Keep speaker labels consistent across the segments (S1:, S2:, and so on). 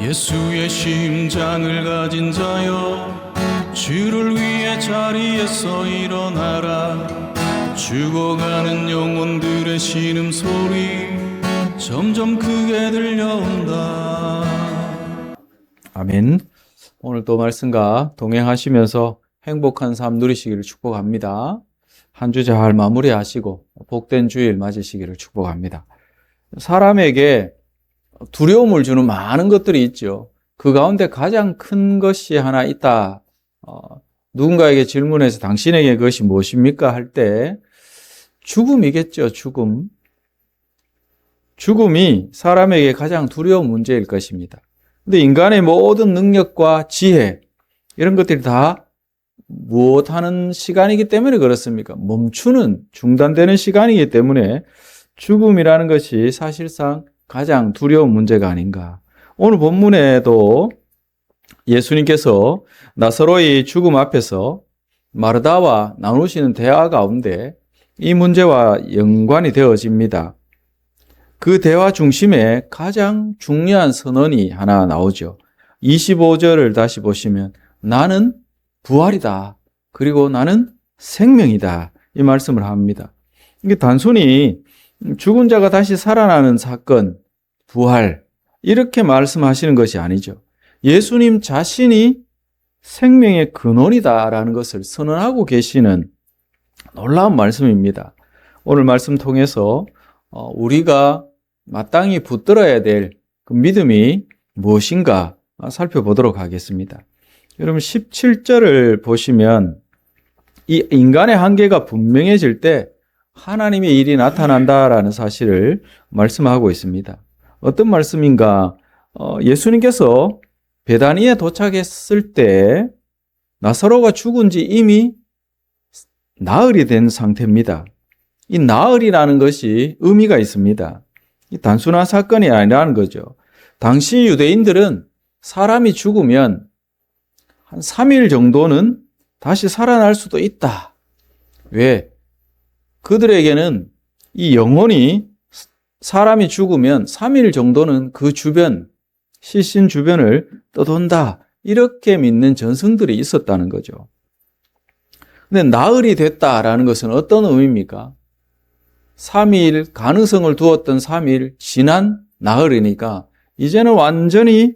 S1: 예수의 심장을 가진 자여, 주를 위해 자리에서 일어나라. 죽어가는 영혼들의 신음소리 점점 크게 들려온다.
S2: 아멘. 오늘 또 말씀과 동행하시면서 행복한 삶 누리시기를 축복합니다. 한 주 잘 마무리하시고 복된 주일 맞으시기를 축복합니다. 사람에게 두려움을 주는 많은 것들이 있죠. 그 가운데 가장 큰 것이 하나 있다. 누군가에게 질문해서 당신에게 그것이 무엇입니까? 할 때 죽음이겠죠. 죽음이 사람에게 가장 두려운 문제일 것입니다. 근데 인간의 모든 능력과 지혜, 이런 것들이 다 무엇하는 시간이기 때문에 그렇습니까? 멈추는, 중단되는 시간이기 때문에 죽음이라는 것이 사실상 가장 두려운 문제가 아닌가. 오늘 본문에도 예수님께서 나사로의 죽음 앞에서 마르다와 나누시는 대화 가운데 이 문제와 연관이 되어집니다. 그 대화 중심에 가장 중요한 선언이 하나 나오죠. 25절을 다시 보시면 나는 부활이다. 그리고 나는 생명이다. 이 말씀을 합니다. 이게 단순히 죽은 자가 다시 살아나는 사건, 부활, 이렇게 말씀하시는 것이 아니죠. 예수님 자신이 생명의 근원이다라는 것을 선언하고 계시는 놀라운 말씀입니다. 오늘 말씀 통해서 우리가 마땅히 붙들어야 될 그 믿음이 무엇인가 살펴보도록 하겠습니다. 여러분 17절을 보시면 이 인간의 한계가 분명해질 때 하나님의 일이 나타난다라는 사실을 말씀하고 있습니다. 어떤 말씀인가? 예수님께서 베다니에 도착했을 때 나사로가 죽은 지 이미 나흘이 된 상태입니다. 이 나흘이라는 것이 의미가 있습니다. 이 단순한 사건이 아니라는 거죠. 당시 유대인들은 사람이 죽으면 한 3일 정도는 다시 살아날 수도 있다. 왜? 그들에게는 이 영혼이 사람이 죽으면 3일 정도는 그 주변, 시신 주변을 떠돈다. 이렇게 믿는 전승들이 있었다는 거죠. 근데 나흘이 됐다라는 것은 어떤 의미입니까? 3일, 가능성을 두었던 3일 지난 나흘이니까 이제는 완전히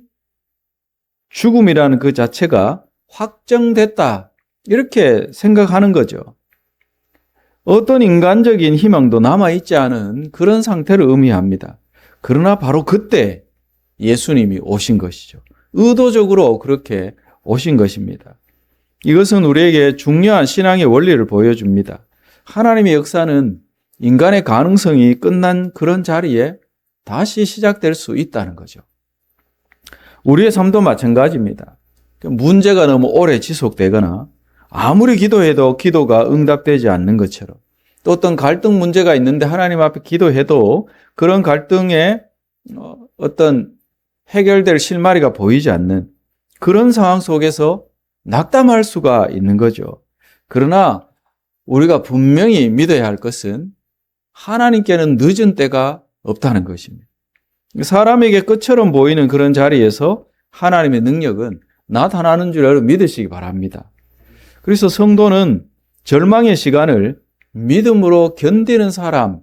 S2: 죽음이라는 그 자체가 확정됐다. 이렇게 생각하는 거죠. 어떤 인간적인 희망도 남아있지 않은 그런 상태를 의미합니다. 그러나 바로 그때 예수님이 오신 것이죠. 의도적으로 그렇게 오신 것입니다. 이것은 우리에게 중요한 신앙의 원리를 보여줍니다. 하나님의 역사는 인간의 가능성이 끝난 그런 자리에 다시 시작될 수 있다는 거죠. 우리의 삶도 마찬가지입니다. 문제가 너무 오래 지속되거나 아무리 기도해도 기도가 응답되지 않는 것처럼, 또 어떤 갈등 문제가 있는데 하나님 앞에 기도해도 그런 갈등에 어떤 해결될 실마리가 보이지 않는 그런 상황 속에서 낙담할 수가 있는 거죠. 그러나 우리가 분명히 믿어야 할 것은 하나님께는 늦은 때가 없다는 것입니다. 사람에게 끝처럼 보이는 그런 자리에서 하나님의 능력은 나타나는 줄 여러분 믿으시기 바랍니다. 그래서 성도는 절망의 시간을 믿음으로 견디는 사람,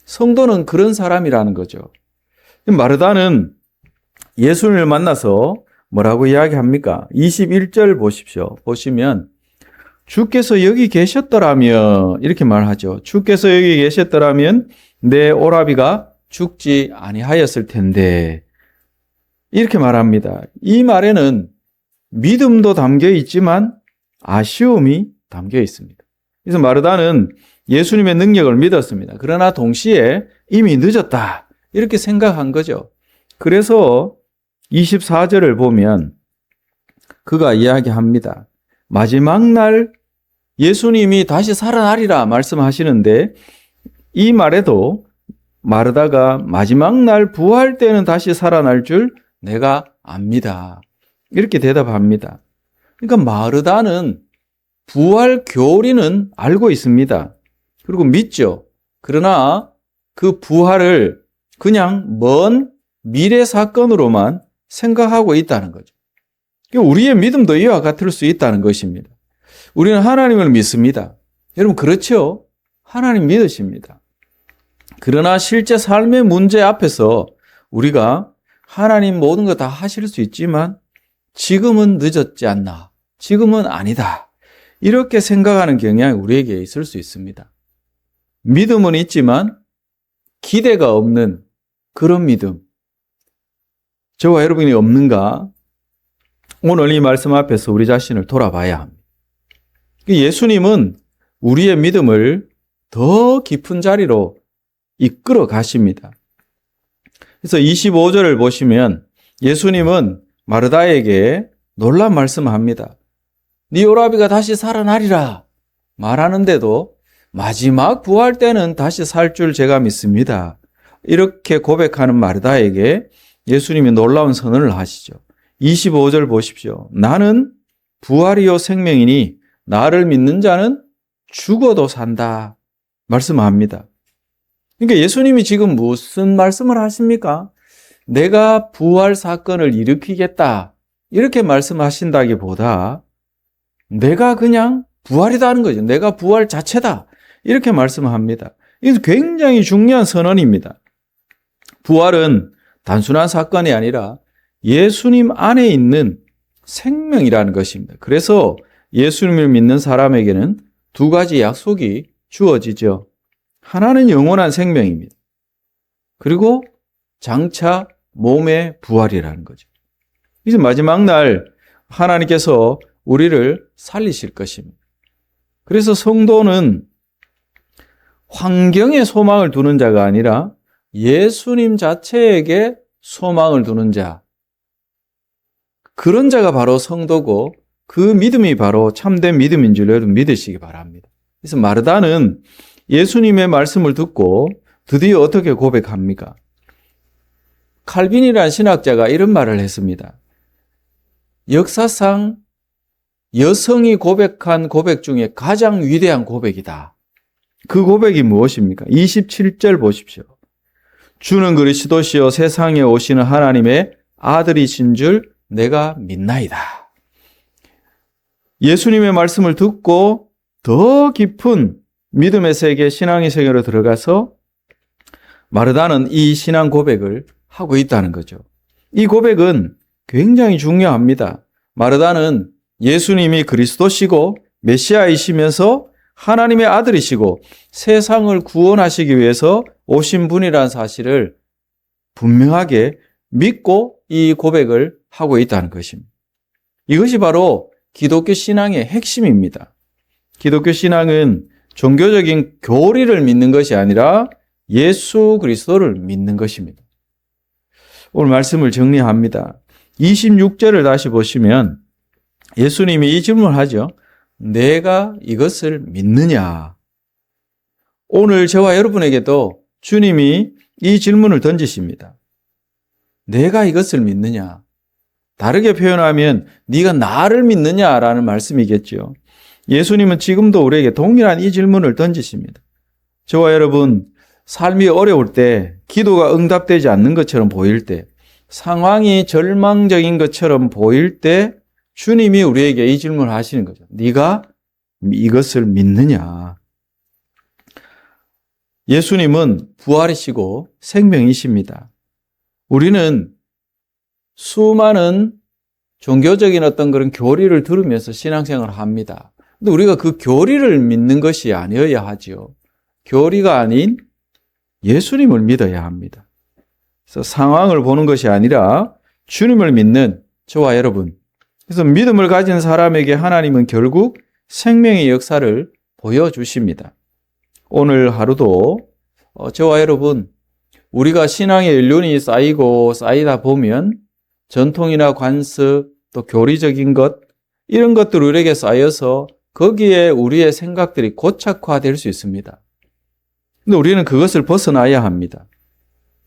S2: 성도는 그런 사람이라는 거죠. 마르다는 예수님을 만나서 뭐라고 이야기합니까? 21절 보십시오. 보시면 주께서 여기 계셨더라면 이렇게 말하죠. 주께서 여기 계셨더라면 내 오라비가 죽지 아니하였을 텐데 이렇게 말합니다. 이 말에는 믿음도 담겨 있지만 아쉬움이 담겨 있습니다. 그래서 마르다는 예수님의 능력을 믿었습니다. 그러나 동시에 이미 늦었다 이렇게 생각한 거죠. 그래서 24절을 보면 그가 이야기합니다. 마지막 날 예수님이 다시 살아나리라 말씀하시는데 이 말에도 마르다가 마지막 날 부활 때는 다시 살아날 줄 내가 압니다. 이렇게 대답합니다. 그러니까 마르다는 부활 교리는 알고 있습니다. 그리고 믿죠. 그러나 그 부활을 그냥 먼 미래 사건으로만 생각하고 있다는 거죠. 우리의 믿음도 이와 같을 수 있다는 것입니다. 우리는 하나님을 믿습니다. 여러분 그렇죠? 하나님 믿으십니다. 그러나 실제 삶의 문제 앞에서 우리가 하나님 모든 거 다 하실 수 있지만 지금은 늦었지 않나? 지금은 아니다. 이렇게 생각하는 경향이 우리에게 있을 수 있습니다. 믿음은 있지만 기대가 없는 그런 믿음. 저와 여러분이 없는가? 오늘 이 말씀 앞에서 우리 자신을 돌아봐야 합니다. 예수님은 우리의 믿음을 더 깊은 자리로 이끌어 가십니다. 그래서 25절을 보시면 예수님은 마르다에게 놀란 말씀을 합니다. 네 오라비가 다시 살아나리라 말하는데도 마지막 부활 때는 다시 살 줄 제가 믿습니다. 이렇게 고백하는 마르다에게 예수님이 놀라운 선언을 하시죠. 25절 보십시오. 나는 부활이요 생명이니 나를 믿는 자는 죽어도 산다 말씀합니다. 그러니까 예수님이 지금 무슨 말씀을 하십니까? 내가 부활 사건을 일으키겠다 이렇게 말씀하신다기보다 내가 그냥 부활이다는 거죠. 내가 부활 자체다 이렇게 말씀합니다. 이게 굉장히 중요한 선언입니다. 부활은 단순한 사건이 아니라 예수님 안에 있는 생명이라는 것입니다. 그래서 예수님을 믿는 사람에게는 두 가지 약속이 주어지죠. 하나는 영원한 생명입니다. 그리고 장차 몸의 부활이라는 거죠. 이제 마지막 날 하나님께서 우리를 살리실 것입니다. 그래서 성도는 환경에 소망을 두는 자가 아니라 예수님 자체에게 소망을 두는 자, 그런 자가 바로 성도고 그 믿음이 바로 참된 믿음인 줄 여러분 믿으시기 바랍니다. 그래서 마르다는 예수님의 말씀을 듣고 드디어 어떻게 고백합니까? 칼빈이라는 신학자가 이런 말을 했습니다. 역사상 여성이 고백한 고백 중에 가장 위대한 고백이다. 그 고백이 무엇입니까? 27절 보십시오. 주는 그리스도시요 세상에 오시는 하나님의 아들이신 줄 내가 믿나이다. 예수님의 말씀을 듣고 더 깊은 믿음의 세계, 신앙의 세계로 들어가서 마르다는 이 신앙 고백을 하고 있다는 거죠. 이 고백은 굉장히 중요합니다. 마르다는 예수님이 그리스도시고 메시아이시면서 하나님의 아들이시고 세상을 구원하시기 위해서 오신 분이라는 사실을 분명하게 믿고 이 고백을 하고 있다는 것입니다. 이것이 바로 기독교 신앙의 핵심입니다. 기독교 신앙은 종교적인 교리를 믿는 것이 아니라 예수 그리스도를 믿는 것입니다. 오늘 말씀을 정리합니다. 26절을 다시 보시면 예수님이 이 질문을 하죠. 내가 이것을 믿느냐? 오늘 저와 여러분에게도 주님이 이 질문을 던지십니다. 내가 이것을 믿느냐? 다르게 표현하면 네가 나를 믿느냐라는 말씀이겠죠. 예수님은 지금도 우리에게 동일한 이 질문을 던지십니다. 저와 여러분, 삶이 어려울 때, 기도가 응답되지 않는 것처럼 보일 때, 상황이 절망적인 것처럼 보일 때 주님이 우리에게 이 질문을 하시는 거죠. 네가 이것을 믿느냐? 예수님은 부활이시고 생명이십니다. 우리는 수많은 종교적인 어떤 그런 교리를 들으면서 신앙생활을 합니다. 근데 우리가 그 교리를 믿는 것이 아니어야 하지요. 교리가 아닌 예수님을 믿어야 합니다. 그래서 상황을 보는 것이 아니라 주님을 믿는 저와 여러분. 그래서 믿음을 가진 사람에게 하나님은 결국 생명의 역사를 보여주십니다. 오늘 하루도 저와 여러분, 우리가 신앙의 연륜이 쌓이고 쌓이다 보면 전통이나 관습, 또 교리적인 것, 이런 것들 우리에게 쌓여서 거기에 우리의 생각들이 고착화될 수 있습니다. 근데 우리는 그것을 벗어나야 합니다.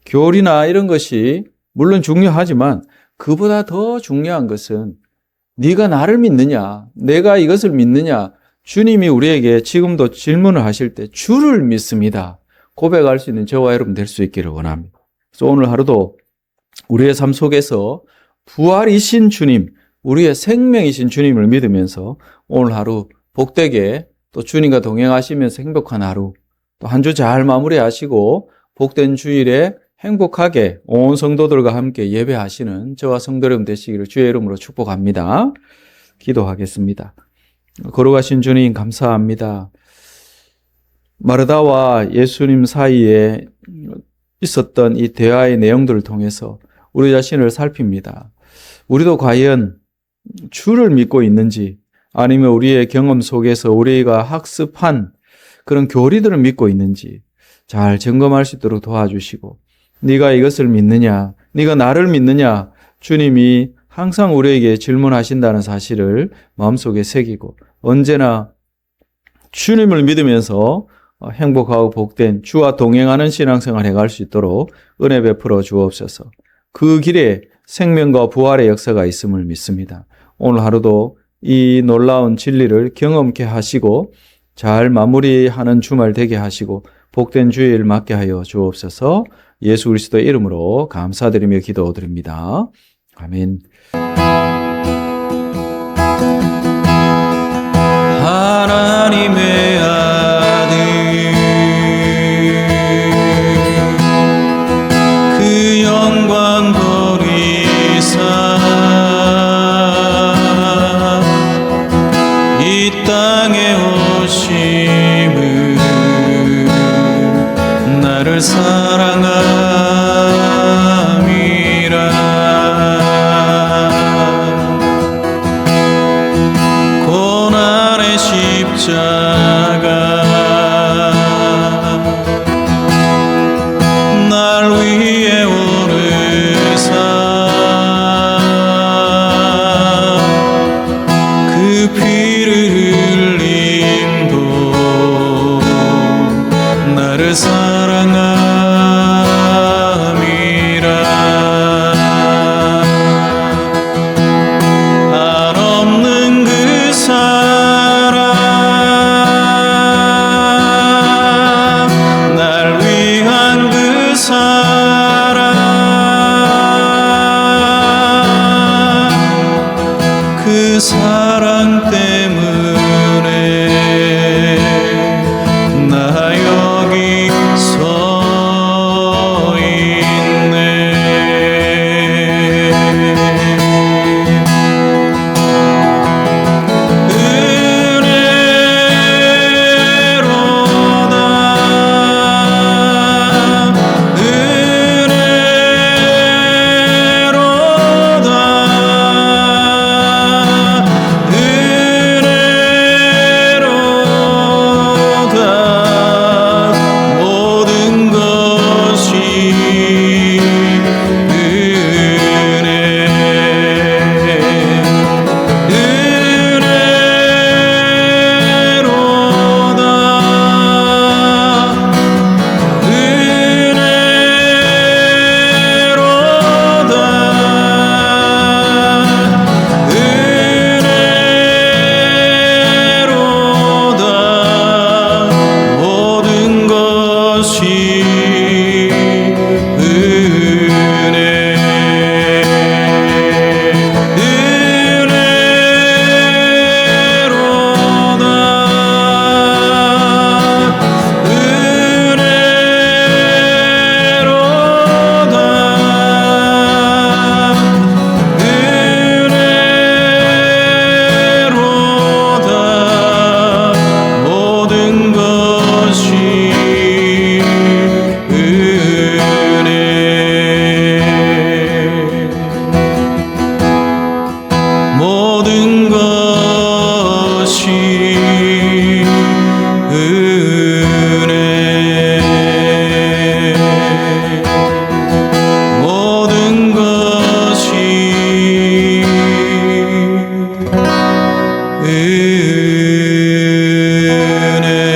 S2: 교리나 이런 것이 물론 중요하지만 그보다 더 중요한 것은 네가 나를 믿느냐, 내가 이것을 믿느냐. 주님이 우리에게 지금도 질문을 하실 때 주를 믿습니다. 고백할 수 있는 저와 여러분 될 수 있기를 원합니다. 그래서 오늘 하루도 우리의 삶 속에서 부활이신 주님, 우리의 생명이신 주님을 믿으면서 오늘 하루 복되게 또 주님과 동행하시면서 행복한 하루, 또 한 주 잘 마무리하시고 복된 주일에 행복하게 온 성도들과 함께 예배하시는 저와 성도 여러분 되시기를 주의 이름으로 축복합니다. 기도하겠습니다. 거룩하신 주님 감사합니다. 마르다와 예수님 사이에 있었던 이 대화의 내용들을 통해서 우리 자신을 살핍니다. 우리도 과연 주를 믿고 있는지, 아니면 우리의 경험 속에서 우리가 학습한 그런 교리들을 믿고 있는지 잘 점검할 수 있도록 도와주시고, 네가 이것을 믿느냐, 네가 나를 믿느냐, 주님이 항상 우리에게 질문하신다는 사실을 마음속에 새기고 언제나 주님을 믿으면서 행복하고 복된 주와 동행하는 신앙생활을 해갈 수 있도록 은혜 베풀어 주옵소서. 그 길에 생명과 부활의 역사가 있음을 믿습니다. 오늘 하루도 이 놀라운 진리를 경험케 하시고 잘 마무리하는 주말 되게 하시고 복된 주일 맞게 하여 주옵소서. 예수 그리스도의 이름으로 감사드리며 기도드립니다. 아멘.
S1: 하나님의 아들 그 영광 버리사 이 땅에 오심을 나를 사랑함이라. 고난의 십자가 날 위해 오르사 그 피를 흘림도 나를 사랑함이라. 한없는 그 사랑 날 위한 그 사랑 그 사랑 때문에 나 여기 서 있네. 모든 것이 모든 것이 모든 것이 모든 것이 모든 것이 은혜.